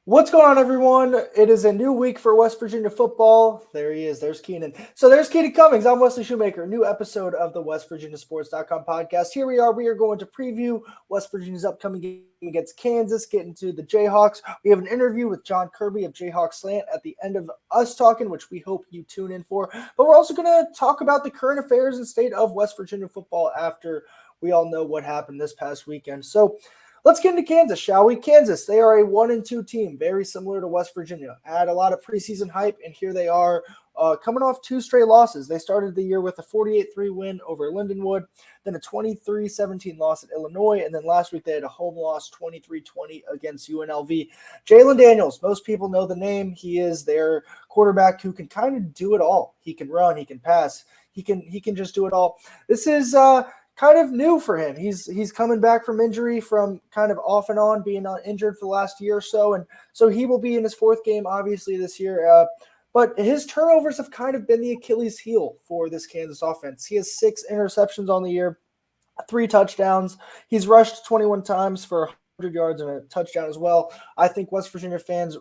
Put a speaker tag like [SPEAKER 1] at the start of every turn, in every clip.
[SPEAKER 1] What's going on, everyone? It is a new week for West Virginia football. There he is. There's Keenan. So there's Keenan Cummings. I'm Wesley Shoemaker. New episode of the WVSports.com podcast. Here we are. We are going to preview West Virginia's upcoming game against Kansas, get into the Jayhawks. We have an interview with John Kirby of Jayhawk Slant at the end of us talking, which we hope you tune in for. But we're also going to talk about the current affairs and state of West Virginia football after we all know what happened this past weekend. So let's get into Kansas, shall we? Kansas, they are a 1-2 team, very similar to West Virginia. Had a lot of preseason hype, and here they are coming off two straight losses. They started the year with a 48-3 win over Lindenwood, then a 23-17 loss at Illinois, and then last week they had a home loss 23-20 against UNLV. Jalen Daniels, most people know the name. He is their quarterback who can kind of do it all. He can run, he can pass, he can just do it all. This is kind of new for him. He's coming back from injury, from kind of off and on being injured for the last year or so, and so he will be in his fourth game obviously this year. But his turnovers have kind of been the Achilles heel for this Kansas offense. He has 6 interceptions on the year, 3 touchdowns. He's rushed 21 times for 100 yards and a touchdown as well. I think West Virginia fans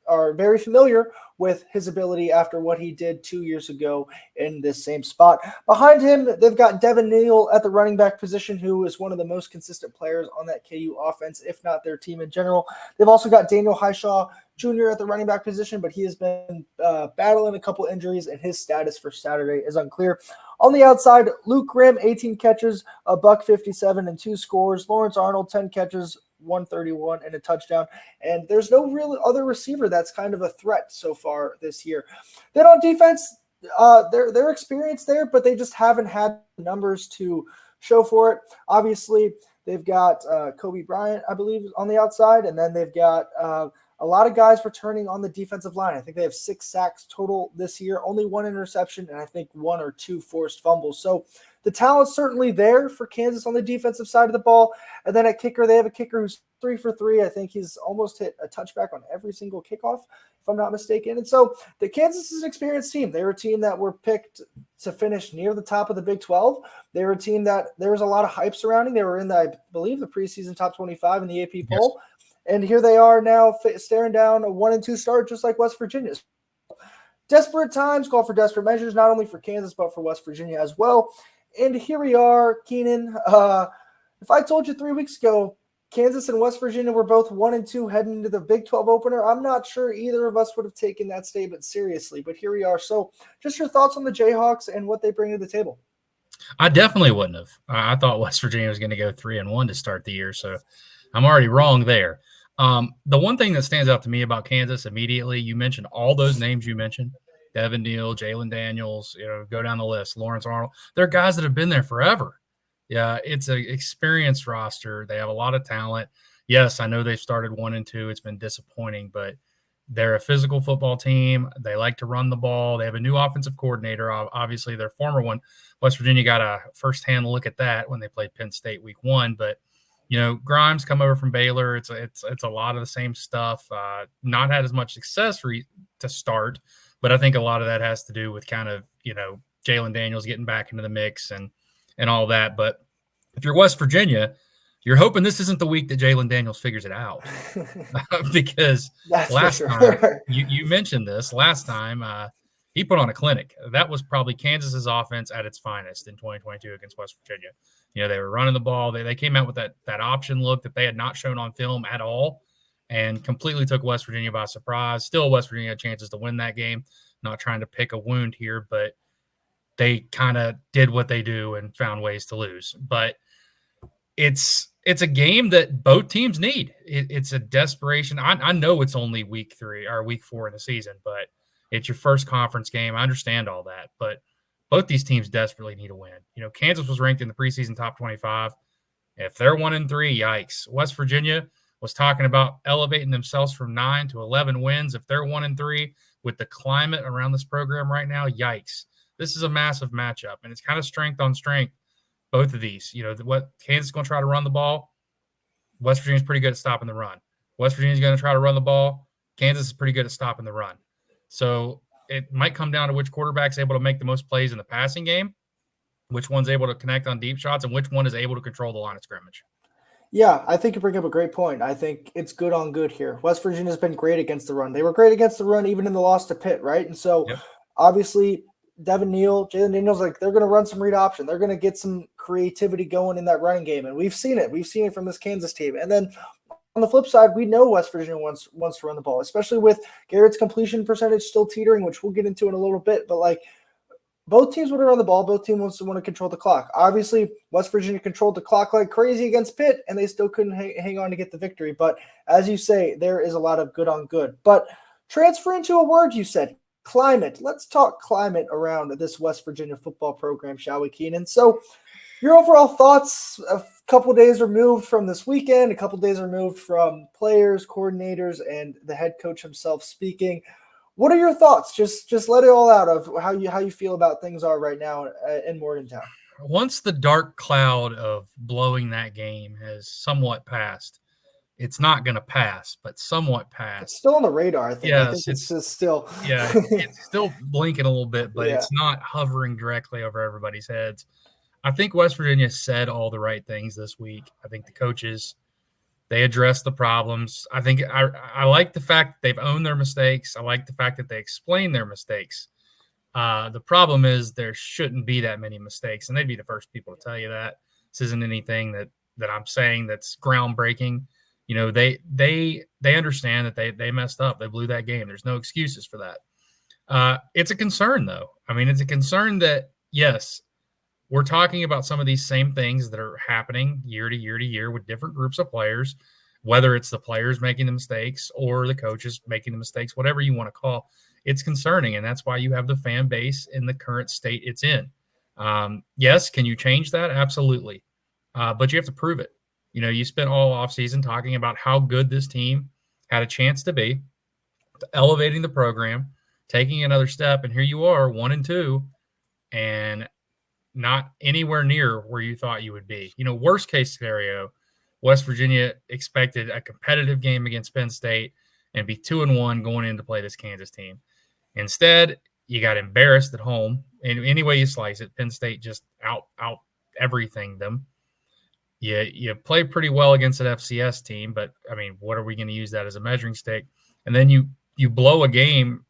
[SPEAKER 1] are very familiar with his ability after what he did 2 years ago in this same spot. Behind him, they've got Devin Neal at the running back position, who is one of the most consistent players on that KU offense, if not their team in general. They've also got Daniel Highshaw Jr. at the running back position, but he has been battling a couple injuries, and his status for Saturday is unclear. On the outside, Luke Grimm, 18 catches, a $157 and 2 scores. Lawrence Arnold, 10 catches, 131 and a touchdown. And there's no real other receiver that's kind of a threat so far this year. Then on defense, they're experienced there, but they just haven't had the numbers to show for it. Obviously, they've got Kobe Bryant, I believe, on the outside, and then they've got a lot of guys returning on the defensive line. I think they have 6 sacks total this year, only 1 interception, and I think 1 or 2 forced fumbles. So the talent's certainly there for Kansas on the defensive side of the ball. And then at kicker, they have a kicker who's 3 for 3. I think he's almost hit a touchback on every single kickoff, if I'm not mistaken. And so the Kansas is an experienced team. They're a team that were picked to finish near the top of the Big 12. They were a team that there was a lot of hype surrounding. They were in, I believe, the preseason top 25 in the AP poll. Yes. And here they are now staring down a 1-2 start, just like West Virginia. Desperate times call for desperate measures, not only for Kansas, but for West Virginia as well. And here we are, Keenan. If I told you 3 weeks ago Kansas and West Virginia were both 1-2 heading into the Big 12 opener, I'm not sure either of us would have taken that statement seriously. But here we are. So just your thoughts on the Jayhawks and what they bring to the table.
[SPEAKER 2] I definitely wouldn't have. I thought West Virginia was going to go 3-1 to start the year, so I'm already wrong there. The one thing that stands out to me about Kansas immediately, you mentioned all those names you mentioned, Devin Neal, Jalen Daniels, go down the list, Lawrence Arnold. They're guys that have been there forever. Yeah, it's an experienced roster. They have a lot of talent. Yes, I know they've started 1-2. It's been disappointing, but they're a physical football team. They like to run the ball. They have a new offensive coordinator. Obviously, their former one, West Virginia, got a firsthand look at that when they played Penn State week 1, but Grimes come over from Baylor. It's a lot of the same stuff. Not had as much success to start, but I think a lot of that has to do with kind of Jalen Daniels getting back into the mix and all that. But if you're West Virginia, you're hoping this isn't the week that Jalen Daniels figures it out, because last time you mentioned this last time. He put on a clinic. That was probably Kansas's offense at its finest in 2022 against West Virginia. They were running the ball. They came out with that option look that they had not shown on film at all and completely took West Virginia by surprise. Still, West Virginia had chances to win that game. Not trying to pick a wound here, but they kind of did what they do and found ways to lose. But it's a game that both teams need. It's a desperation. I know it's only week 3 or week 4 in the season, but it's your first conference game. I understand all that, but both these teams desperately need a win. Kansas was ranked in the preseason top 25. If they're 1-3, yikes. West Virginia was talking about elevating themselves from 9 to 11 wins. If they're 1-3 with the climate around this program right now, yikes. This is a massive matchup, and it's kind of strength on strength, both of these. What Kansas is going to try to run the ball. West Virginia's pretty good at stopping the run. West Virginia's going to try to run the ball. Kansas is pretty good at stopping the run. So it might come down to which quarterback's able to make the most plays in the passing game, which one's able to connect on deep shots, and which one is able to control the line of scrimmage.
[SPEAKER 1] Yeah, I think you bring up a great point. I think it's good on good here. West Virginia's been great against the run. They were great against the run even in the loss to Pitt, right? And so
[SPEAKER 2] Yep.
[SPEAKER 1] obviously Devin Neal, Jalen Daniels, like they're going to run some read option. They're going to get some creativity going in that running game. And we've seen it. We've seen it from this Kansas team. And then on the flip side, we know West Virginia wants to run the ball, especially with Garrett's completion percentage still teetering, which we'll get into in a little bit. But like both teams want to run the ball. Both teams want to control the clock. Obviously, West Virginia controlled the clock like crazy against Pitt, and they still couldn't hang on to get the victory. But as you say, there is a lot of good on good. But transferring to a word you said, climate. Let's talk climate around this West Virginia football program, shall we, Keenan? So your overall thoughts a couple days removed from this weekend, a couple days removed from players, coordinators, and the head coach himself speaking. What are your thoughts? Just let it all out of how you feel about things are right now in Morgantown.
[SPEAKER 2] Once the dark cloud of blowing that game has somewhat passed, it's not going to pass, but somewhat passed.
[SPEAKER 1] It's still on the radar, I think.
[SPEAKER 2] Yes,
[SPEAKER 1] I think it's just still.
[SPEAKER 2] Yeah, it's still blinking a little bit, but
[SPEAKER 1] Yeah.
[SPEAKER 2] It's not hovering directly over everybody's heads. I think West Virginia said all the right things this week. I think the coaches, they addressed the problems. I think I like the fact that they've owned their mistakes. I like the fact that they explain their mistakes. The problem is there shouldn't be that many mistakes, and they'd be the first people to tell you that. This isn't anything that I'm saying that's groundbreaking. You know, they understand that they messed up. They blew that game. There's no excuses for that. It's a concern, though. I mean, it's a concern that, yes, we're talking about some of these same things that are happening year to year to year with different groups of players, whether it's the players making the mistakes or the coaches making the mistakes, whatever you want to call. It's concerning, and that's why you have the fan base in the current state it's in. Yes, can you change that? Absolutely. But you have to prove it. You know, you spent all offseason talking about how good this team had a chance to be, elevating the program, taking another step, and here you are, 1-2, and not anywhere near where you thought you would be. You know, worst case scenario, West Virginia expected a competitive game against Penn State and be 2-1 going in to play this Kansas team. Instead, you got embarrassed at home. And any way you slice it, Penn State just out everything them. You play pretty well against an FCS team, but I mean, what are we going to use that as a measuring stick? And then you blow a game.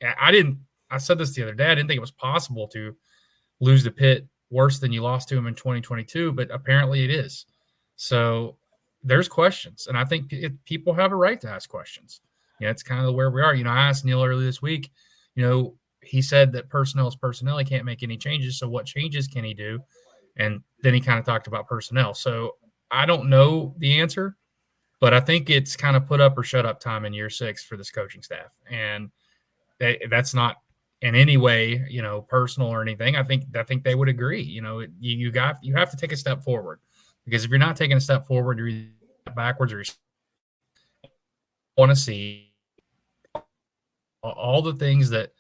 [SPEAKER 2] I said this the other day. I didn't think it was possible to lose to Pitt worse than you lost to them in 2022, but apparently it is. So there's questions, and I think people have a right to ask questions. You know, it's kind of where we are. You know, I asked Neil earlier this week, you know, he said that personnel is personnel. He can't make any changes. So what changes can he do? And then he kind of talked about personnel. So I don't know the answer, but I think it's kind of put up or shut up time in year 6 for this coaching staff. And that's not in any way, you know, personal or anything. I think they would agree. You know, you have to take a step forward, because if you're not taking a step forward, you're either backwards, or you want to see all the things that,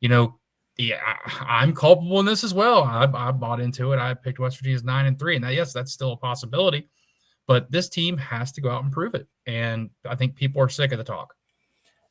[SPEAKER 2] you know, I'm culpable in this as well. I bought into it. I picked West Virginia's 9-3, and yes, that's still a possibility, but this team has to go out and prove it. And I think people are sick of the talk.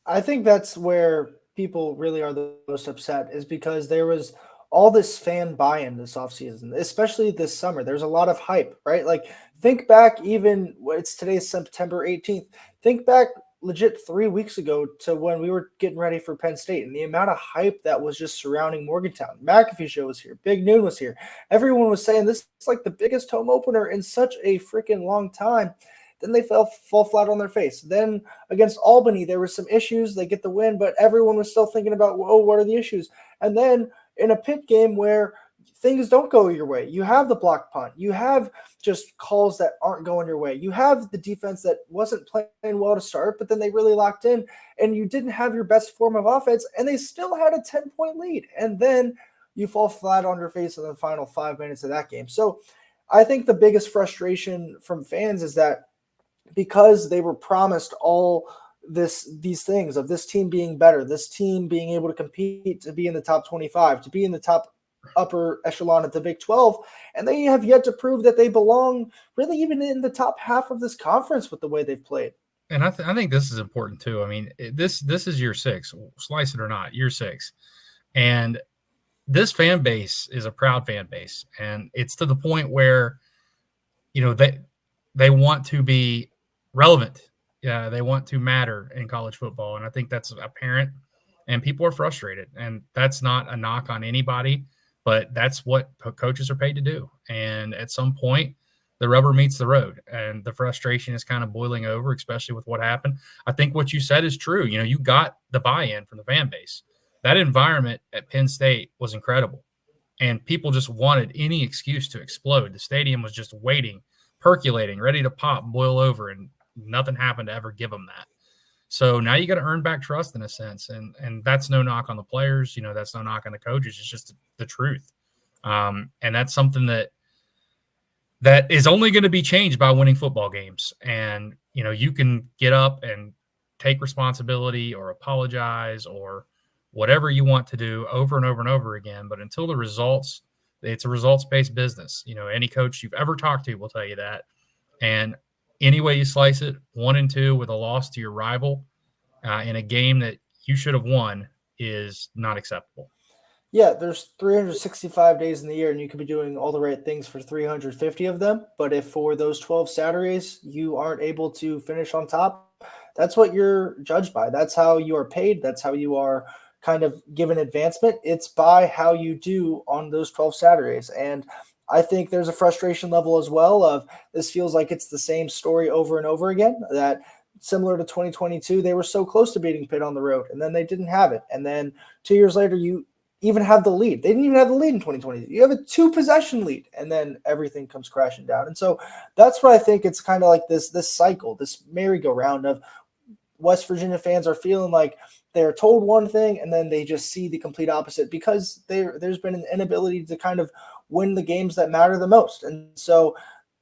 [SPEAKER 1] I think that's where people really are the most upset, is because there was all this fan buy-in this offseason, especially this summer. There's a lot of hype, right? Like, think back, even it's today's September 18th. Think back legit 3 weeks ago to when we were getting ready for Penn State, and the amount of hype that was just surrounding Morgantown. McAfee show was here. Big Noon was here. Everyone was saying this is like the biggest home opener in such a freaking long time. Then they fall flat on their face. Then against Albany, there were some issues. They get the win, but everyone was still thinking about, whoa, what are the issues? And then in a Pitt game where things don't go your way, you have the block punt. You have just calls that aren't going your way. You have the defense that wasn't playing well to start, but then they really locked in, and you didn't have your best form of offense, and they still had a 10-point lead. And then you fall flat on your face in the final 5 minutes of that game. So I think the biggest frustration from fans is that because they were promised all these things of this team being better, this team being able to compete, to be in the top 25, to be in the top upper echelon of the Big 12, and they have yet to prove that they belong really even in the top half of this conference with the way they've played.
[SPEAKER 2] And I think this is important too. I mean, this is year 6, slice it or not, year 6. And this fan base is a proud fan base. And it's to the point where, you know, they want to be relevant. Yeah, they want to matter in college football, and I think that's apparent. And people are frustrated, and that's not a knock on anybody, but that's what coaches are paid to do. And at some point, the rubber meets the road, and the frustration is kind of boiling over, especially with what happened. I think what you said is true. You know, you got the buy-in from the fan base. That environment at Penn State was incredible, and people just wanted any excuse to explode. The stadium was just waiting, percolating, ready to pop, boil over, and nothing happened to ever give them that. So now you got to earn back trust in a sense, and that's no knock on the players. You know, that's no knock on the coaches. It's just the truth, and that's something that is only going to be changed by winning football games. And you know, you can get up and take responsibility or apologize or whatever you want to do over and over and over again. But until the results, it's a results-based business. You know, any coach you've ever talked to will tell you that. And any way you slice it, 1-2 with a loss to your rival in a game that you should have won is not acceptable.
[SPEAKER 1] Yeah, there's 365 days in the year, and you could be doing all the right things for 350 of them. But if for those 12 Saturdays you aren't able to finish on top, that's what you're judged by. That's how you are paid. That's how you are kind of given advancement. It's by how you do on those 12 Saturdays. And I think there's a frustration level as well of this feels like it's the same story over and over again, that similar to 2022, they were so close to beating Pitt on the road, and then they didn't have it. And then 2 years later, you even have the lead. They didn't even have the lead in 2020. You have a 2-possession lead, and then everything comes crashing down. And so that's what I think it's kind of like this cycle, this merry-go-round of West Virginia fans are feeling like they're told one thing and then they just see the complete opposite because there's been an inability to kind of win the games that matter the most. And so,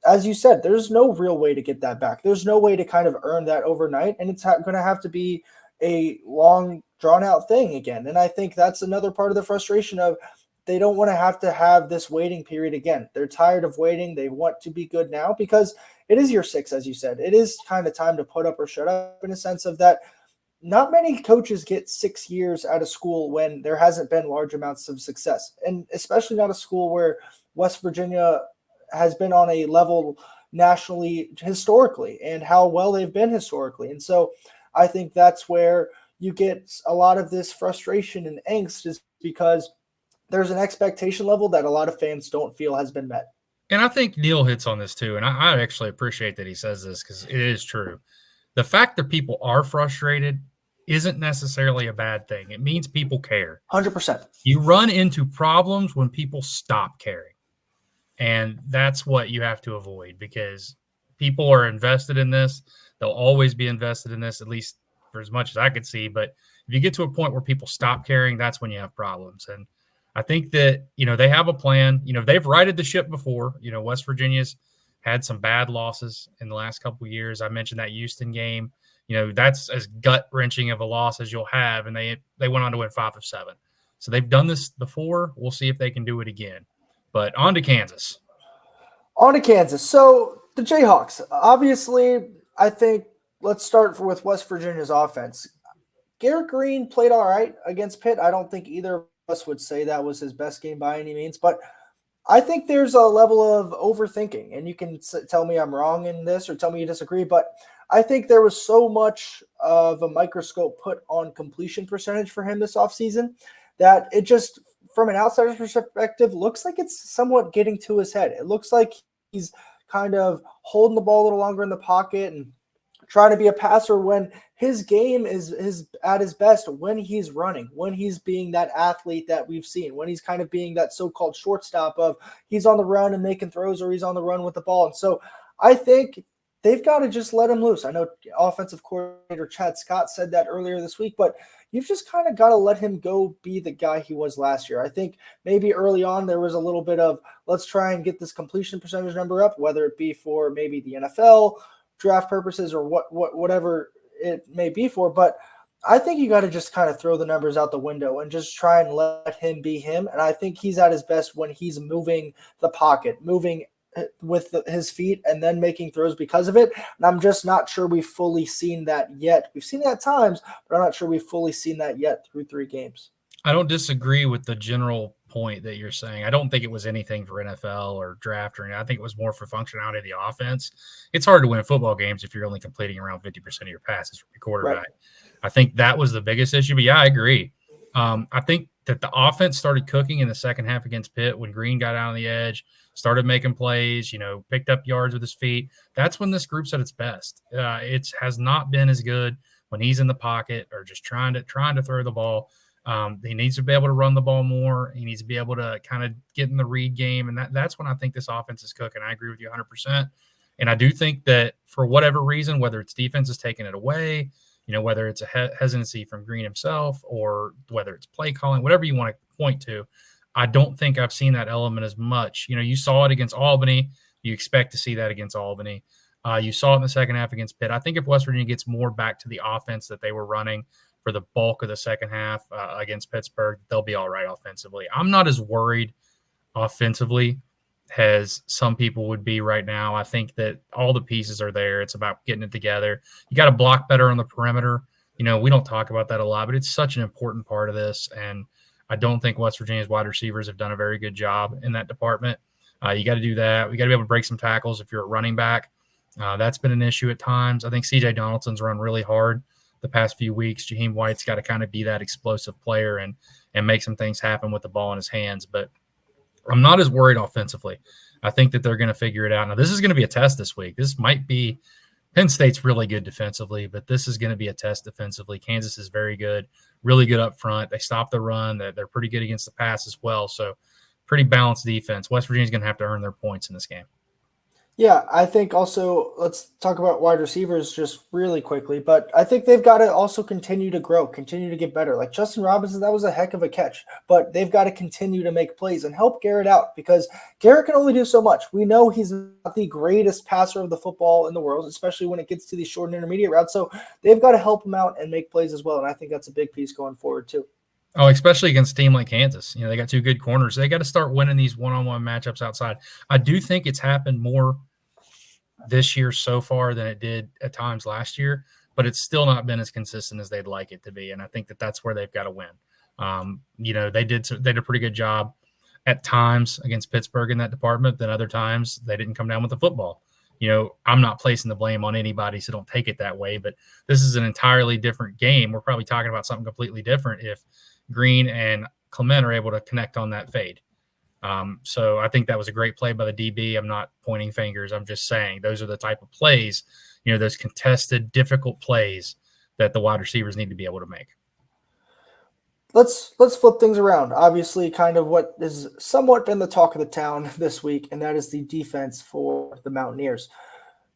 [SPEAKER 1] as you said, there's no real way to get that back. There's no way to kind of earn that overnight, and it's going to have to be a long, drawn-out thing again. And I think that's another part of the frustration of they don't want to have this waiting period again. They're tired of waiting. They want to be good now because it is year 6, as you said. It is kind of time to put up or shut up in a sense of that. Not many coaches get 6 years out of school when there hasn't been large amounts of success, and especially not a school where West Virginia has been on a level nationally historically and how well they've been historically. And so I think that's where you get a lot of this frustration and angst is because there's an expectation level that a lot of fans don't feel has been met.
[SPEAKER 2] And I think Neil hits on this too, and I actually appreciate that he says this because it is true. The fact that people are frustrated isn't necessarily a bad thing. It means people care.
[SPEAKER 1] 100%.
[SPEAKER 2] You run into problems when people stop caring. And that's what you have to avoid because people are invested in this. They'll always be invested in this, at least for as much as I could see. But if you get to a point where people stop caring, that's when you have problems. And I think that, you know, they have a plan. You know, they've righted the ship before. You know, West Virginia's had some bad losses in the last couple of years. I mentioned that Houston game. You know, that's as gut-wrenching of a loss as you'll have, and they went on to win 5 of 7. So they've done this before. We'll see if they can do it again. But on to Kansas.
[SPEAKER 1] So the Jayhawks, obviously, I think let's start with West Virginia's offense. Garrett Green played all right against Pitt. I don't think either of us would say that was his best game by any means, but I think there's a level of overthinking, and you can tell me I'm wrong in this or tell me you disagree, but I think there was so much of a microscope put on completion percentage for him this offseason that it just, from an outsider's perspective, looks like it's somewhat getting to his head. It looks like he's kind of holding the ball a little longer in the pocket and trying to be a passer when his game is at his best when he's running, when he's being that athlete that we've seen, when he's kind of being that so-called shortstop of he's on the run and making throws or he's on the run with the ball. And so I think they've got to just let him loose. I know offensive coordinator Chad Scott said that earlier this week, but you've just kind of got to let him go be the guy he was last year. I think maybe early on there was a little bit of let's try and get this completion percentage number up, whether it be for maybe the NFL draft purposes or whatever it may be for. But I think you got to just kind of throw the numbers out the window and just try and let him be him. And I think he's at his best when he's moving the pocket, moving with his feet and then making throws because of it. And I'm just not sure we've fully seen that yet. We've seen that at times, but I'm not sure we've fully seen that yet through 3 games.
[SPEAKER 2] I don't disagree with the general point that you're saying. I don't think it was anything for NFL or draft or anything. I think it was more for functionality of the offense. It's hard to win football games if you're only completing around 50% of your passes from your quarterback.
[SPEAKER 1] Right.
[SPEAKER 2] I think that was the biggest issue. But, yeah, I agree. I think that the offense started cooking in the second half against Pitt when Green got out on the edge, started making plays, picked up yards with his feet. That's when this group's at its best. It has not been as good when he's in the pocket or just trying to throw the ball. He needs to be able to run the ball more. He needs to be able to kind of get in the read game. And that's when I think this offense is cooking. I agree with you 100%. And I do think that for whatever reason, whether it's defense is taking it away, whether it's a hesitancy from Green himself or whether it's play calling, whatever you want to point to, I don't think I've seen that element as much. You saw it against Albany. You expect to see that against Albany. You saw it in the second half against Pitt. I think if West Virginia gets more back to the offense that they were running for the bulk of the second half against Pittsburgh, they'll be all right offensively. I'm not as worried offensively as some people would be right now. I think that all the pieces are there. It's about getting it together. You got to block better on the perimeter. We don't talk about that a lot, but it's such an important part of this. And I don't think West Virginia's wide receivers have done a very good job in that department. You got to do that. We got to be able to break some tackles if you're a running back. That's been an issue at times. I think C.J. Donaldson's run really hard the past few weeks. Jaheim White's got to kind of be that explosive player and make some things happen with the ball in his hands. But I'm not as worried offensively. I think that they're going to figure it out. Now, this is going to be a test this week. This might be – Penn State's really good defensively, but this is going to be a test defensively. Kansas is very good, really good up front. They stop the run. They're pretty good against the pass as well. So, pretty balanced defense. West Virginia's going to have to earn their points in this game.
[SPEAKER 1] Yeah, I think also let's talk about wide receivers just really quickly, but I think they've got to also continue to grow, continue to get better. Like Justin Robinson, that was a heck of a catch, but they've got to continue to make plays and help Garrett out because Garrett can only do so much. We know he's not the greatest passer of the football in the world, especially when it gets to these short and intermediate routes. So they've got to help him out and make plays as well, and I think that's a big piece going forward too.
[SPEAKER 2] Oh, especially against a team like Kansas. They got two good corners. They got to start winning these one-on-one matchups outside. I do think it's happened more this year so far than it did at times last year, but it's still not been as consistent as they'd like it to be. And I think that that's where they've got to win. They did a pretty good job at times against Pittsburgh in that department. Then other times they didn't come down with the football. I'm not placing the blame on anybody, so don't take it that way, but this is an entirely different game. We're probably talking about something completely different if Green and Clement are able to connect on that fade. So I think that was a great play by the DB. I'm not pointing fingers. I'm just saying those are the type of plays, those contested, difficult plays that the wide receivers need to be able to make.
[SPEAKER 1] Let's flip things around. Obviously, kind of what has somewhat been the talk of the town this week, and that is the defense for the Mountaineers.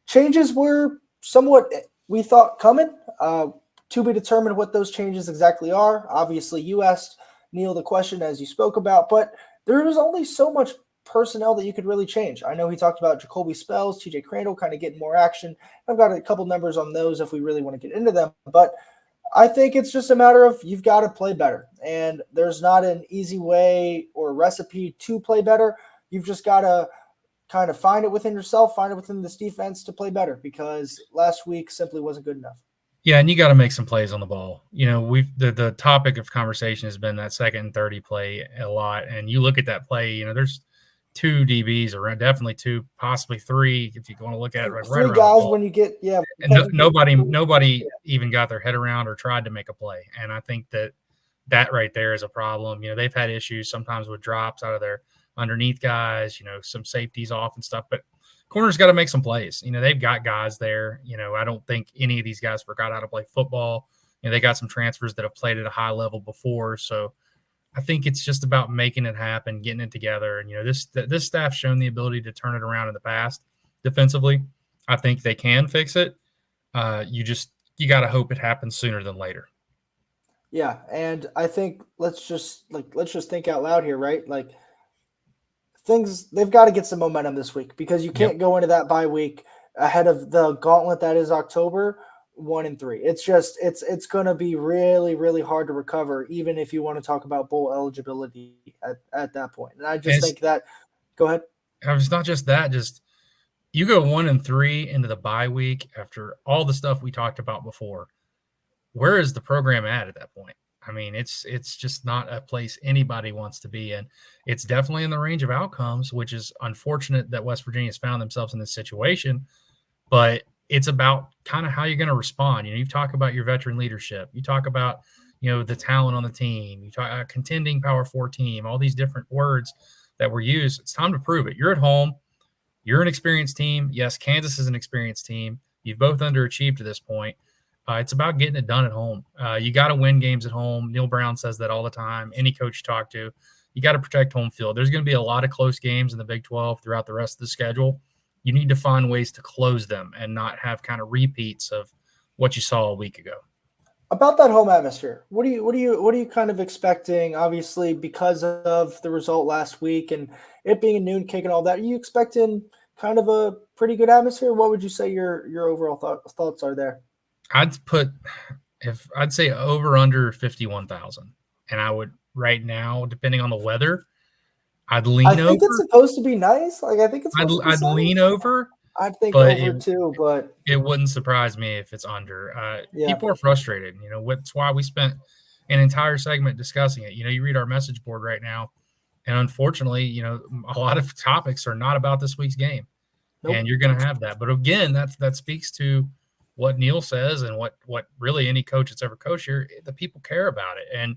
[SPEAKER 1] Changes were somewhat, we thought, coming. To be determined what those changes exactly are. Obviously, you asked Neil the question as you spoke about, but there was only so much personnel that you could really change. I know he talked about Jacoby Spells, TJ Crandall kind of getting more action. I've got a couple numbers on those if we really want to get into them, but I think it's just a matter of you've got to play better, and there's not an easy way or recipe to play better. You've just got to kind of find it within yourself, find it within this defense to play better because last week simply wasn't good enough.
[SPEAKER 2] Yeah, and you got to make some plays on the ball. The topic of conversation has been that 2nd and 30 play a lot, and you look at that play. There's 2 DBs or definitely 2, possibly 3 if you want to look at it. Right
[SPEAKER 1] 3 guys when you get
[SPEAKER 2] And nobody even got their head around or tried to make a play, and I think that right there is a problem. They've had issues sometimes with drops out of their underneath guys. Some safeties off and stuff, but corners got to make some plays. They've got guys there. I don't think any of these guys forgot how to play football. They got some transfers that have played at a high level before. So I think it's just about making it happen, getting it together. And, this staff's shown the ability to turn it around in the past defensively. I think they can fix it. You got to hope it happens sooner than later.
[SPEAKER 1] Yeah. And I think let's just think out loud here, right? Like, they've got to get some momentum this week because you can't go into that bye week ahead of the gauntlet that is October 1-3. It's just it's going to be really, really hard to recover, even if you want to talk about bowl eligibility at that point. And I just think that – go ahead.
[SPEAKER 2] It's not just that. Just you go 1-3 into the bye week after all the stuff we talked about before. Where is the program at that point? I mean, it's just not a place anybody wants to be in. It's definitely in the range of outcomes, which is unfortunate that West Virginia has found themselves in this situation. But it's about kind of how you're going to respond. You talk about your veteran leadership. You talk about, the talent on the team. You talk a contending Power 4 team, all these different words that were used. It's time to prove it. You're at home. You're an experienced team. Yes, Kansas is an experienced team. You've both underachieved to this point. It's about getting it done at home. You got to win games at home. Neil Brown says that all the time. Any coach you talk to, you got to protect home field. There's going to be a lot of close games in the Big 12 throughout the rest of the schedule. You need to find ways to close them and not have kind of repeats of what you saw a week ago.
[SPEAKER 1] About that home atmosphere, what are you kind of expecting? Obviously, because of the result last week and it being a noon kick and all that, are you expecting kind of a pretty good atmosphere? What would you say your overall thoughts are there?
[SPEAKER 2] I'd say over under 51,000, and I would right now, depending on the weather, I'd lean over.
[SPEAKER 1] I think it's supposed to be nice. Like I think it's.
[SPEAKER 2] I'd lean over.
[SPEAKER 1] I think over too, but
[SPEAKER 2] it wouldn't surprise me if it's under. People are frustrated. That's why we spent an entire segment discussing it. You read our message board right now, and unfortunately, a lot of topics are not about this week's game, and you're going to have that. But again, that speaks to what Neil says and what really any coach that's ever coached here, the people care about it. And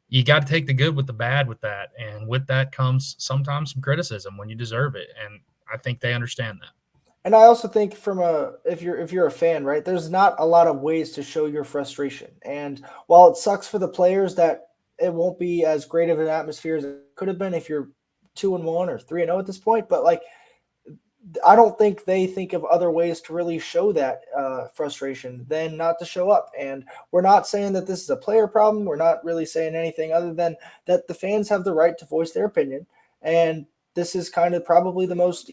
[SPEAKER 2] you got to take the good with the bad with that. And with that comes sometimes some criticism when you deserve it. And I think they understand that.
[SPEAKER 1] And I also think if you're a fan, right, there's not a lot of ways to show your frustration. And while it sucks for the players that it won't be as great of an atmosphere as it could have been if you're 2-1 or 3-0 at this point, but like, I don't think they think of other ways to really show that frustration than not to show up. And we're not saying that this is a player problem. We're not really saying anything other than that the fans have the right to voice their opinion. And this is kind of probably the most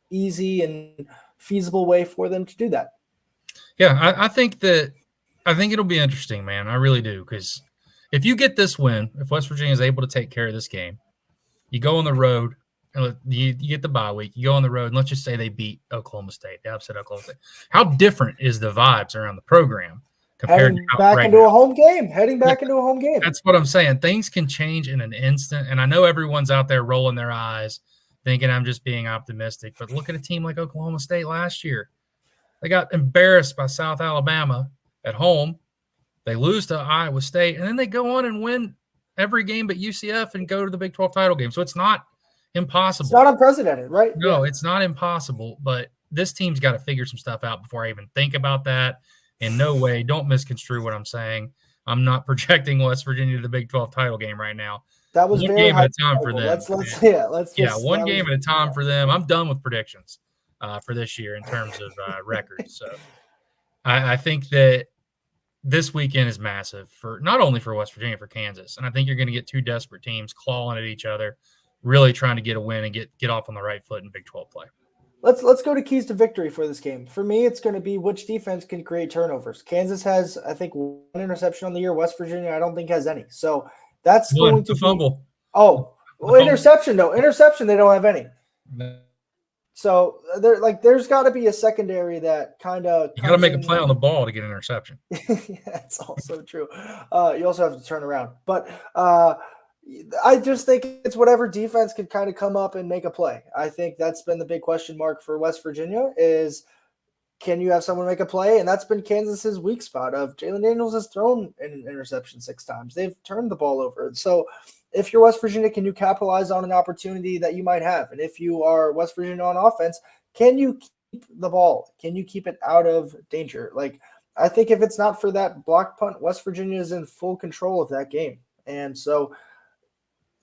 [SPEAKER 1] easy and feasible way for them to do that.
[SPEAKER 2] Yeah, I think it'll be interesting, man. I really do. Because if you get this win, if West Virginia is able to take care of this game, you go on the road, you get the bye week, you go on the road, and let's just say they beat Oklahoma State. They upset Oklahoma State. How different is the vibes around the program compared to
[SPEAKER 1] back into a home game? Heading back into a home game.
[SPEAKER 2] That's what I'm saying. Things can change in an instant, and I know everyone's out there rolling their eyes, thinking I'm just being optimistic. But look at a team like Oklahoma State last year. They got embarrassed by South Alabama at home. They lose to Iowa State, and then they go on and win every game but UCF and go to the Big 12 title game. So it's not impossible.
[SPEAKER 1] It's not unprecedented, right?
[SPEAKER 2] No, It's not impossible, but this team's got to figure some stuff out before I even think about that. In no way, don't misconstrue what I'm saying. I'm not projecting West Virginia to the Big 12 title game right now.
[SPEAKER 1] That was
[SPEAKER 2] one game at a time for them. One game at a time for them. I'm done with predictions for this year in terms of records. So I think that this weekend is massive for not only for West Virginia, for Kansas. And I think you're going to get two desperate teams clawing at each other, really trying to get a win and get off on the right foot in Big 12 play.
[SPEAKER 1] Let's go to keys to victory for this game. For me, it's going to be which defense can create turnovers. Kansas has, I think, one interception on the year. West Virginia, I don't think, has any. So that's going to
[SPEAKER 2] fumble.
[SPEAKER 1] Interception, though. Interception, they don't have any. No. So there's got to be a secondary that kind of.
[SPEAKER 2] You got to make a play on the ball to get an interception.
[SPEAKER 1] Yeah, that's also true. You also have to turn around. But I just think it's whatever defense can kind of come up and make a play. I think that's been the big question mark for West Virginia is, can you have someone make a play? And that's been Kansas's weak spot of Jalen Daniels has thrown an interception 6 times. They've turned the ball over. So if you're West Virginia, can you capitalize on an opportunity that you might have? And if you are West Virginia on offense, can you keep the ball? Can you keep it out of danger? Like, I think if it's not for that block punt, West Virginia is in full control of that game. And so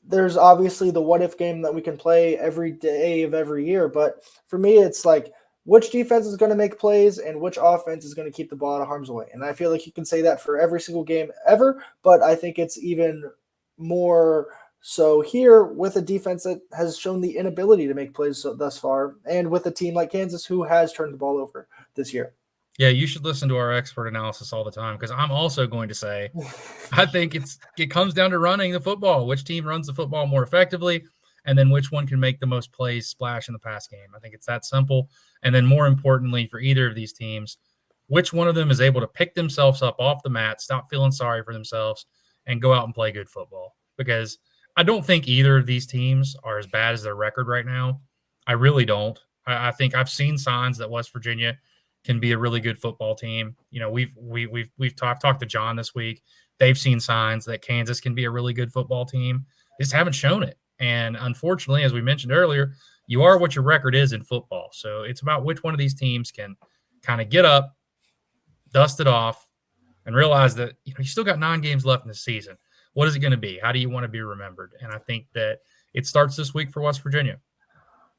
[SPEAKER 1] there's obviously the what if game that we can play every day of every year. But for me, it's like, which defense is going to make plays and which offense is going to keep the ball out of harm's way. And I feel like you can say that for every single game ever, but I think it's even more so here with a defense that has shown the inability to make plays thus far, and with a team like Kansas who has turned the ball over this year.
[SPEAKER 2] Yeah, you should listen to our expert analysis all the time, because I'm also going to say I think it comes down to running the football. Which team runs the football more effectively, and then which one can make the most plays splash in the pass game. I think it's that simple. And then more importantly for either of these teams, which one of them is able to pick themselves up off the mat, stop feeling sorry for themselves, and go out and play good football, because I don't think either of these teams are as bad as their record right now. I really don't. I think I've seen signs that West Virginia can be a really good football team. You know, I've talked to John this week. They've seen signs that Kansas can be a really good football team. They just haven't shown it. And unfortunately, as we mentioned earlier, you are what your record is in football. So it's about which one of these teams can kind of get up, dust it off, and realize that you still got 9 games left in the season. What is it going to be? How do you want to be remembered? And I think that it starts this week for West Virginia.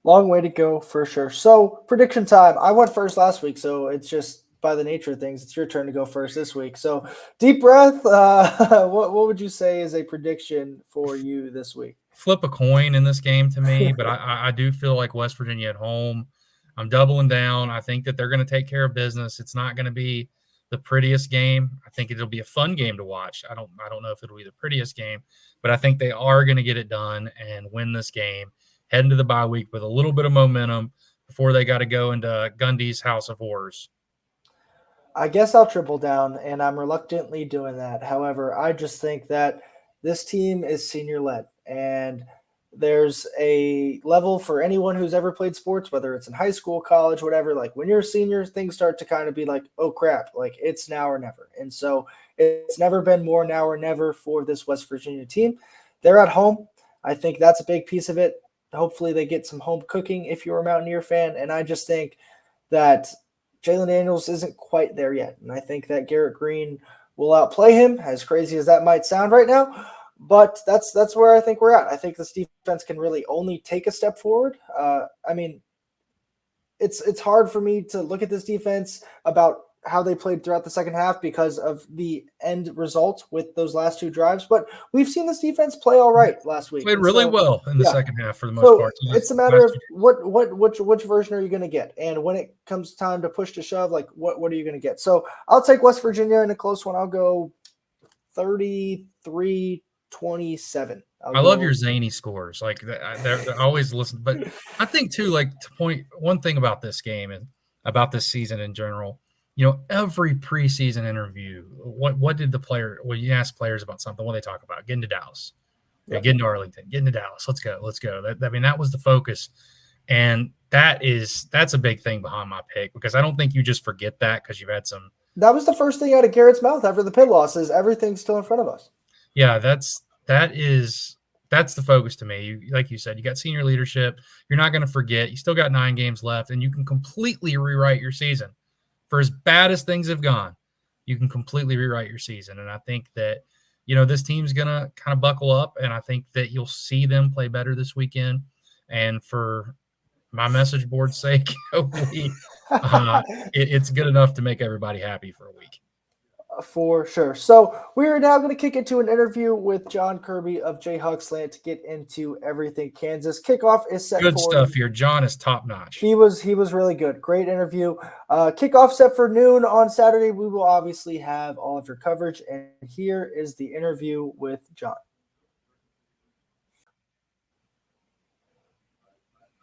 [SPEAKER 1] Long way to go for sure. So prediction time. I went first last week, so it's just by the nature of things, it's your turn to go first this week. So deep breath. What would you say is a prediction for you this week?
[SPEAKER 2] Flip a coin in this game to me, but I do feel like West Virginia at home. I'm doubling down. I think that they're going to take care of business. It's not going to be the prettiest game. I think it'll be a fun game to watch. I don't know if it'll be the prettiest game, but I think they are going to get it done and win this game, head into the bye week with a little bit of momentum before they got to go into Gundy's House of Horrors.
[SPEAKER 1] I guess I'll triple down, and I'm reluctantly doing that. However, I just think that this team is senior-led, and there's a level for anyone who's ever played sports, whether it's in high school, college, whatever. Like when you're a senior, things start to kind of be like, oh, crap, like it's now or never. And so it's never been more now or never for this West Virginia team. They're at home. I think that's a big piece of it. Hopefully they get some home cooking if you're a Mountaineer fan. And I just think that Jalen Daniels isn't quite there yet. And I think that Garrett Green will outplay him, as crazy as that might sound right now. But that's where I think we're at. I think this defense can really only take a step forward. I mean, it's hard for me to look at this defense about how they played throughout the second half because of the end result with those last 2 drives. But we've seen this defense play all right last week.
[SPEAKER 2] Played really well in the second half for the most part.
[SPEAKER 1] It's a matter of which version are you going to get? And when it comes time to push to shove, like what are you going to get? So I'll take West Virginia in a close one. I'll go 33-27.
[SPEAKER 2] I love your zany scores. Like they're always listen. But I think too, like to point one thing about this game and about this season in general, every preseason interview, what did the player, when you ask players about something, what they talk about? Getting to Dallas, getting to Arlington, getting to Dallas. Let's go. That was the focus. And that's a big thing behind my pick, because I don't think you just forget that because you've had some.
[SPEAKER 1] That was the first thing out of Garrett's mouth after the pit loss is everything's still in front of us.
[SPEAKER 2] Yeah, that's the focus to me. Like you said, you got senior leadership. You're not going to forget. You still got 9 games left, and you can completely rewrite your season. For as bad as things have gone, you can completely rewrite your season. And I think that, this team's going to kind of buckle up, and I think that you'll see them play better this weekend. And for my message board's sake, hopefully it's good enough to make everybody happy for a week.
[SPEAKER 1] For sure. So we are now going to kick into an interview with John Kirby of Jayhawk Slant to get into everything Kansas. Kickoff is set.
[SPEAKER 2] Good stuff here. John is top notch.
[SPEAKER 1] He was really good. Great interview. Kickoff set for noon on Saturday. We will obviously have all of your coverage. And here is the interview with John.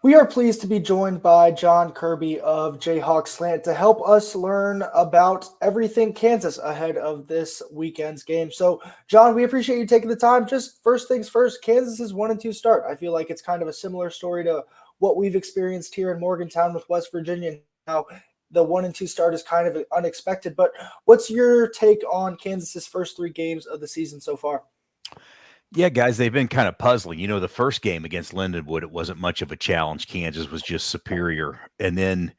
[SPEAKER 1] We are pleased to be joined by John Kirby of Jayhawk Slant to help us learn about everything Kansas ahead of this weekend's game. So, John, we appreciate you taking the time. Just first things first, Kansas's 1-2 start. I feel like it's kind of a similar story to what we've experienced here in Morgantown with West Virginia. Now, the 1-2 start is kind of unexpected, but what's your take on Kansas's first 3 games of the season so far?
[SPEAKER 3] Yeah, guys, they've been kind of puzzling. The first game against Lindenwood, it wasn't much of a challenge. Kansas was just superior. And then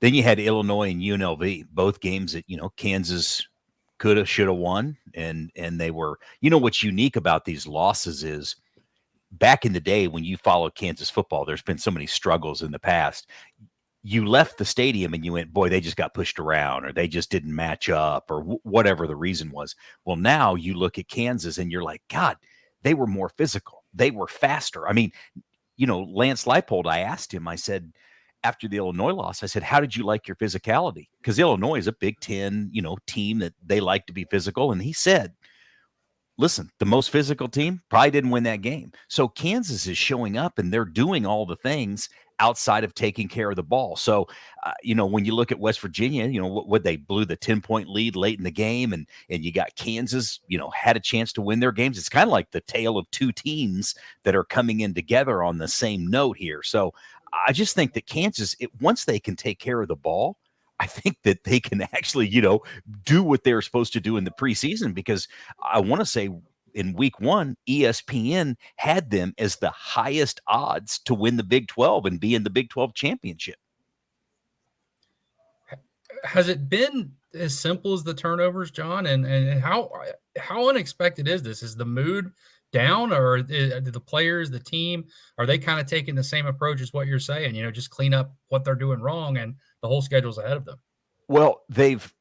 [SPEAKER 3] you had Illinois and UNLV, both games that, Kansas could have, should have won. And they were, what's unique about these losses is back in the day when you followed Kansas football, there's been so many struggles in the past. You left the stadium and you went, boy, they just got pushed around, or they just didn't match up, or whatever the reason was. Well, now you look at Kansas and you're like, God, they were more physical. They were faster. I mean, Lance Leipold, I asked him, I said, after the Illinois loss, I said, how did you like your physicality? Because Illinois is a Big Ten, team that they like to be physical. And he said, listen, the most physical team probably didn't win that game. So Kansas is showing up and they're doing all the things outside of taking care of the ball. So, when you look at West Virginia, what they blew the 10-point lead late in the game, and you got Kansas, had a chance to win their games. It's kind of like the tale of two teams that are coming in together on the same note here. So I just think that Kansas, once they can take care of the ball, I think that they can actually, do what they're supposed to do in the preseason, because I want to say in week 1, ESPN had them as the highest odds to win the Big 12 and be in the Big 12 championship.
[SPEAKER 2] Has it been as simple as the turnovers, John? And how unexpected is this? Is the mood down, or do the players, the team, are they kind of taking the same approach as what you're saying? Just clean up what they're doing wrong, and the whole schedule's ahead of them.
[SPEAKER 3] Well, they've,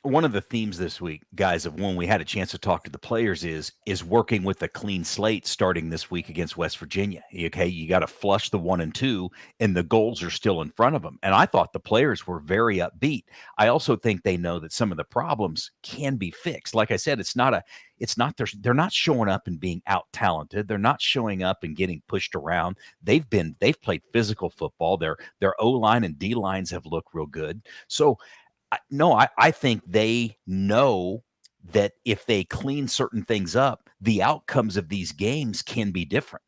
[SPEAKER 3] one of the themes this week, guys, of when we had a chance to talk to the players is working with a clean slate starting this week against West Virginia. Okay, you got to flush the 1 and 2, and the goals are still in front of them. And I thought the players were very upbeat. I also think they know that some of the problems can be fixed. Like I said, they're not showing up and being out talented. They're not showing up and getting pushed around. They've played physical football. Their O-line and D-lines have looked real good. So I think they know that if they clean certain things up, the outcomes of these games can be different.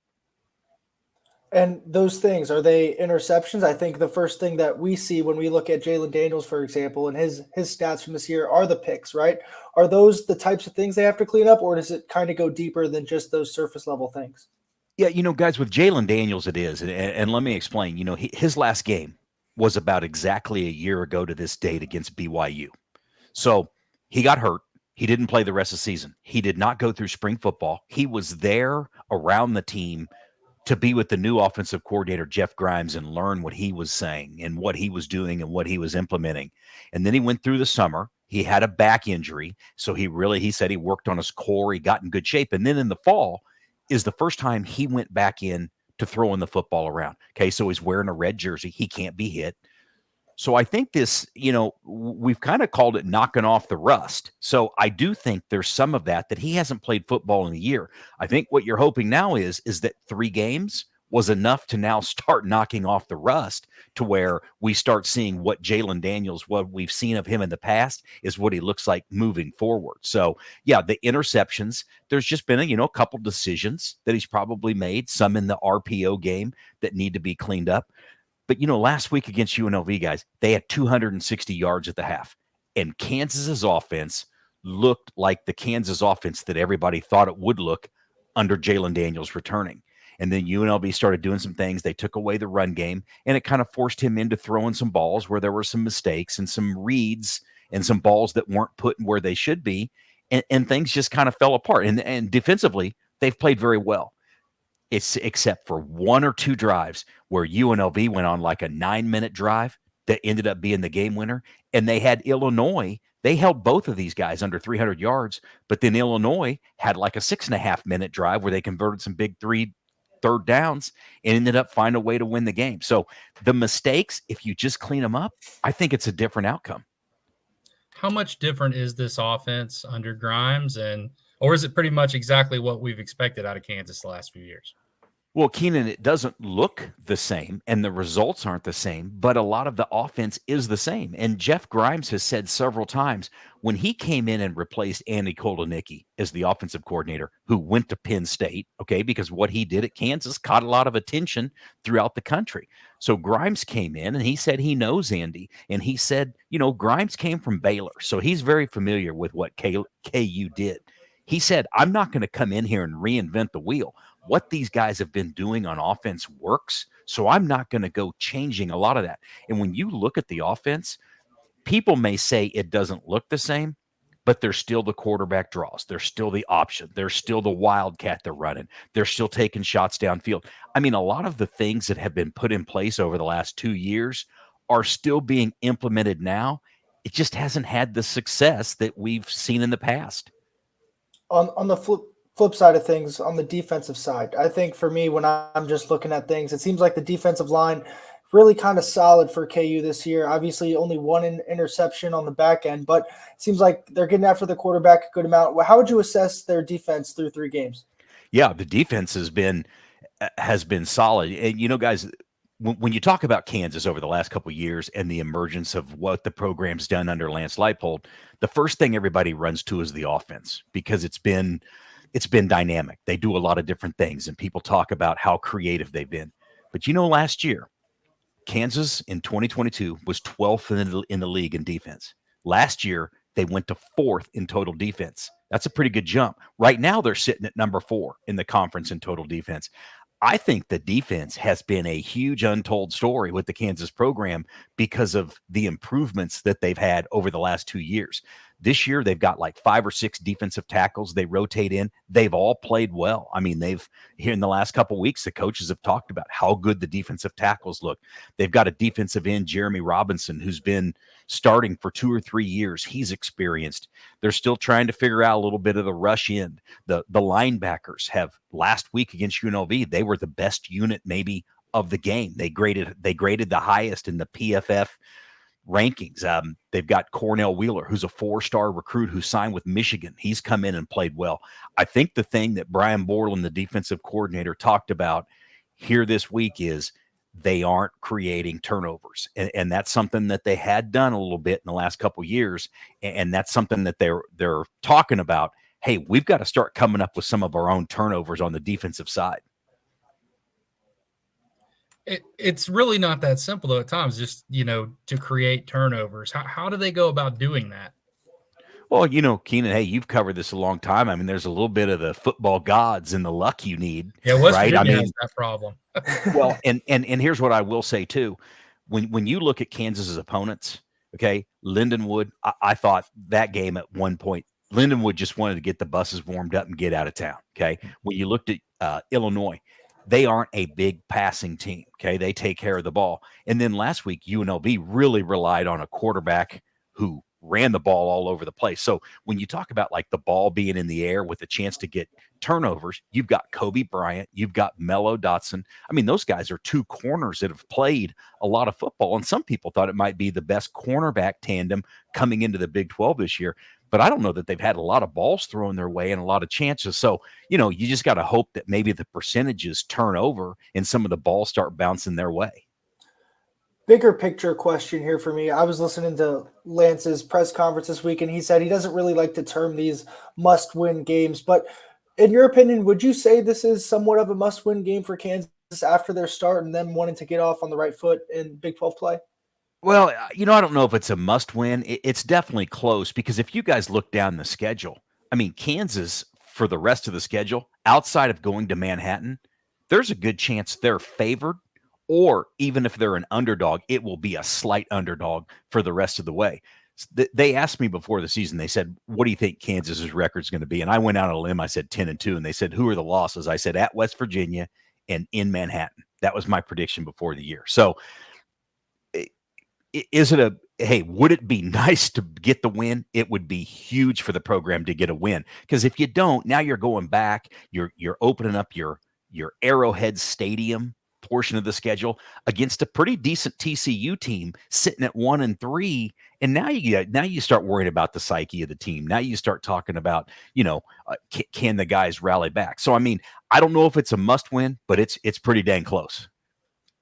[SPEAKER 1] And those things, are they interceptions? I think the first thing that we see when we look at Jaylen Daniels, for example, and his stats from this year are the picks, right? Are those the types of things they have to clean up, or does it kind of go deeper than just those surface level things?
[SPEAKER 3] Yeah, guys, with Jaylen Daniels, it is. And let me explain, his last game was about exactly a year ago to this date against BYU. So he got hurt. He didn't play the rest of the season. He did not go through spring football. He was there around the team to be with the new offensive coordinator, Jeff Grimes, and learn what he was saying and what he was doing and what he was implementing. And then he went through the summer. He had a back injury. So he said he worked on his core. He got in good shape. And then in the fall is the first time he went back in to throwing the football around. Okay, so he's wearing a red jersey. He can't be hit. So I think this, we've kind of called it knocking off the rust. So I do think there's some of that he hasn't played football in a year. I think what you're hoping now is that 3 games was enough to now start knocking off the rust, to where we start seeing what Jaylen Daniels, what we've seen of him in the past, is what he looks like moving forward. So yeah, the interceptions, there's just been a couple decisions that he's probably made, some in the RPO game that need to be cleaned up. But last week against UNLV, guys, they had 260 yards at the half, and Kansas's offense looked like the Kansas offense that everybody thought it would look under Jaylen Daniels returning. And then UNLV started doing some things. They took away the run game, and it kind of forced him into throwing some balls where there were some mistakes and some reads and some balls that weren't put where they should be. And things just kind of fell apart. And defensively, they've played very well. It's except for 1 or 2 drives where UNLV went on like a 9-minute drive that ended up being the game winner. And they had Illinois. They held both of these guys under 300 yards, but then Illinois had like a 6.5-minute drive where they converted some big 3rd downs and ended up finding a way to win the game. So the mistakes, if you just clean them up, I think it's a different outcome.
[SPEAKER 2] How much different is this offense under Grimes, or is it pretty much exactly what we've expected out of Kansas the last few years?
[SPEAKER 3] Well, Keenan, it doesn't look the same and the results aren't the same, but a lot of the offense is the same. And Jeff Grimes has said several times when he came in and replaced Andy Kolodnicki as the offensive coordinator, who went to Penn State, okay, because what he did at Kansas caught a lot of attention throughout the country. So Grimes came in and he said he knows Andy. And he said, Grimes came from Baylor, so he's very familiar with what KU did. He said, I'm not going to come in here and reinvent the wheel. What these guys have been doing on offense works, so I'm not going to go changing a lot of that. And when you look at the offense, people may say it doesn't look the same, but there's still the quarterback draws. There's still the option. There's still the wildcat they're running. They're still taking shots downfield. I mean, a lot of the things that have been put in place over the last 2 years are still being implemented now. It just hasn't had the success that we've seen in the past.
[SPEAKER 1] On the flip side of things, on the defensive side, I think for me, when I'm just looking at things, it seems like the defensive line really kind of solid for KU this year. Obviously, only 1 interception on the back end, but it seems like they're getting after the quarterback a good amount. How would you assess their defense through 3 games?
[SPEAKER 3] Yeah, the defense has been solid. And, guys, when you talk about Kansas over the last couple of years and the emergence of what the program's done under Lance Leipold, the first thing everybody runs to is the offense, because it's been dynamic. They do a lot of different things, and people talk about how creative they've been. But last year, Kansas in 2022 was 12th in the league in defense. Last year, they went to 4th in total defense. That's a pretty good jump. Right now, they're sitting at number 4 in the conference in total defense. I think the defense has been a huge untold story with the Kansas program because of the improvements that they've had over the last 2 years. This year, they've got like 5 or 6 defensive tackles they rotate in. They've all played well. I mean, here in the last couple of weeks, the coaches have talked about how good the defensive tackles look. They've got a defensive end, Jeremy Robinson, who's been starting for 2 or 3 years. He's experienced. They're still trying to figure out a little bit of the rush end. The linebackers have, last week against UNLV, they were the best unit maybe of the game. They graded the highest in the PFF rankings. They've got Cornell Wheeler, who's a 4-star recruit who signed with Michigan. He's come in and played well. I think the thing that Brian Borland, the defensive coordinator, talked about here this week is they aren't creating turnovers. And that's something that they had done a little bit in the last couple of years. And that's something that they're talking about. Hey, we've got to start coming up with some of our own turnovers on the defensive side.
[SPEAKER 2] It's really not that simple, though, at times, just, to create turnovers. How do they go about doing that?
[SPEAKER 3] Well, Keenan, hey, you've covered this a long time. I mean, there's a little bit of the football gods and the luck you need.
[SPEAKER 2] Yeah, West
[SPEAKER 3] right?
[SPEAKER 2] Virginia has that problem.
[SPEAKER 3] Well, and here's what I will say, too. When you look at Kansas's opponents, okay, Lindenwood, I thought that game at one point, Lindenwood just wanted to get the buses warmed up and get out of town, okay? When you looked at Illinois, they aren't a big passing team, okay? They take care of the ball. And then last week, UNLV really relied on a quarterback who ran the ball all over the place. So when you talk about like the ball being in the air with a chance to get turnovers, you've got Kobe Bryant, you've got Mello Dotson. I mean, those guys are 2 corners that have played a lot of football. And some people thought it might be the best cornerback tandem coming into the Big 12 this year. But I don't know that they've had a lot of balls thrown their way and a lot of chances. So, you just got to hope that maybe the percentages turn over and some of the balls start bouncing their way.
[SPEAKER 1] Bigger picture question here for me. I was listening to Lance's press conference this week, and he said he doesn't really like to term these must-win games. But in your opinion, would you say this is somewhat of a must-win game for Kansas after their start and them wanting to get off on the right foot in Big 12 play?
[SPEAKER 3] Well, I don't know if it's a must-win. It's definitely close, because if you guys look down the schedule, I mean, Kansas, for the rest of the schedule, outside of going to Manhattan, there's a good chance they're favored, or even if they're an underdog, it will be a slight underdog for the rest of the way. They asked me before the season, they said, what do you think Kansas's record is going to be? And I went out on a limb. I said 10-2, and they said, who are the losses? I said, at West Virginia and in Manhattan. That was my prediction before the year. So would it be nice to get the win? It would be huge for the program to get a win, because if you don't, now you're going back, you're opening up your Arrowhead Stadium portion of the schedule against a pretty decent TCU team sitting at 1-3, and now you start worrying about the psyche of the team. Now you start talking about, can the guys rally back? So I mean, I don't know if it's a must win, but it's pretty dang close.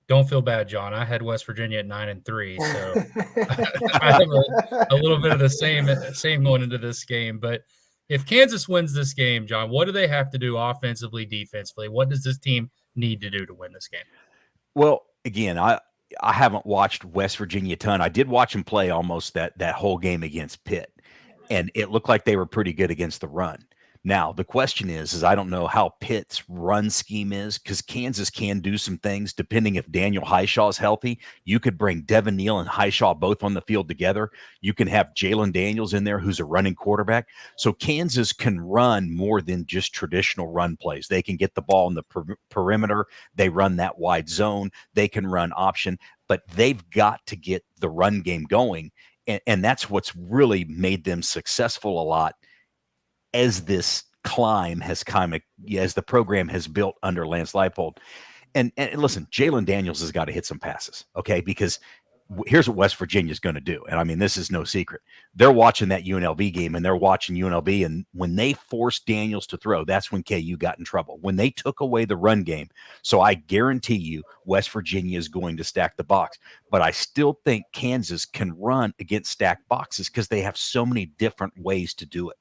[SPEAKER 2] Don't feel bad, John. I had West Virginia at 9-3, so I have a little bit of the same going into this game. But if Kansas wins this game, John, what do they have to do offensively, defensively? What does this team need to do to win this game?
[SPEAKER 3] Well, again, I haven't watched West Virginia a ton. I did watch them play almost that whole game against Pitt, and it looked like they were pretty good against the run. Now, the question is I don't know how Pitt's run scheme is, because Kansas can do some things depending if Daniel Highshaw is healthy. You could bring Devin Neal and Highshaw both on the field together. You can have Jalen Daniels in there, who's a running quarterback. So Kansas can run more than just traditional run plays. They can get the ball in the perimeter. They run that wide zone. They can run option, but they've got to get the run game going. And that's what's really made them successful a lot as this climb has as the program has built under Lance Leipold. And listen, Jalen Daniels has got to hit some passes, okay? Because here's what West Virginia is going to do. And I mean, this is no secret. They're watching that UNLV game, and they're watching UNLV. And when they forced Daniels to throw, that's when KU got in trouble. When they took away the run game. So I guarantee you West Virginia is going to stack the box. But I still think Kansas can run against stacked boxes because they have so many different ways to do it.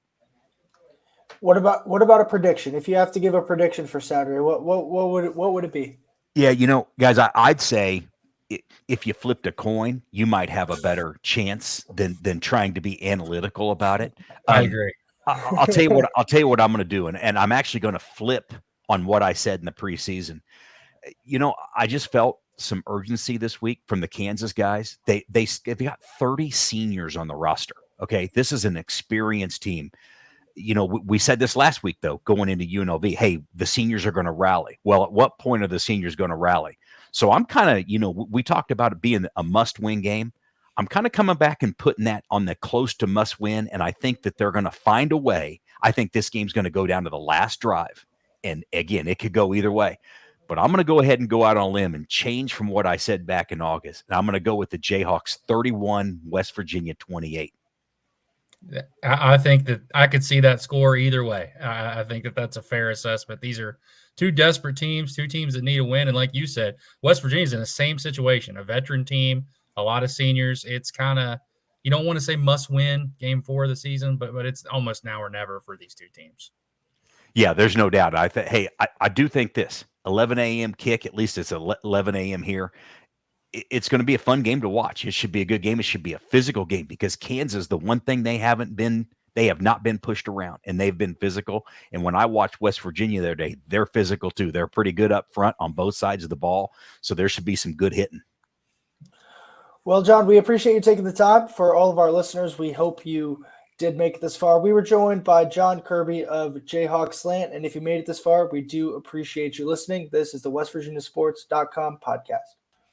[SPEAKER 1] What about a prediction? If you have to give a prediction for Saturday, what would it be?
[SPEAKER 3] Yeah, guys, I'd say if you flipped a coin, you might have a better chance than trying to be analytical about it.
[SPEAKER 2] I agree.
[SPEAKER 3] I'll tell you what I'm going to do, and I'm actually going to flip on what I said in the preseason. I just felt some urgency this week from the Kansas guys. They've got 30 seniors on the roster. Okay, this is an experienced team. We said this last week, though, going into UNLV, hey, the seniors are going to rally. Well, at what point are the seniors going to rally? So I'm kind of, we talked about it being a must-win game. I'm kind of coming back and putting that on the close to must-win, and I think that they're going to find a way. I think this game's going to go down to the last drive. And, again, it could go either way. But I'm going to go ahead and go out on a limb and change from what I said back in August. And I'm going to go with the Jayhawks 31, West Virginia 28.
[SPEAKER 2] I think that I could see that score either way. I think that that's a fair assessment. These are two desperate teams, two teams that need a win. And like you said, West Virginia's in the same situation, a veteran team, a lot of seniors. It's kind of, you don't want to say must win game 4 of the season, but it's almost now or never for these two teams.
[SPEAKER 3] Yeah, there's no doubt. I do think this 11 a.m. kick, at least it's 11 a.m. here. It's going to be a fun game to watch. It should be a good game. It should be a physical game because Kansas, the one thing they have not been pushed around, and they've been physical. And when I watched West Virginia the other day, they're physical too. They're pretty good up front on both sides of the ball. So there should be some good hitting.
[SPEAKER 1] Well, John, we appreciate you taking the time. For all of our listeners, we hope you did make it this far. We were joined by John Kirby of Jayhawk Slant. And if you made it this far, we do appreciate you listening. This is the WestVirginiaSports.com podcast.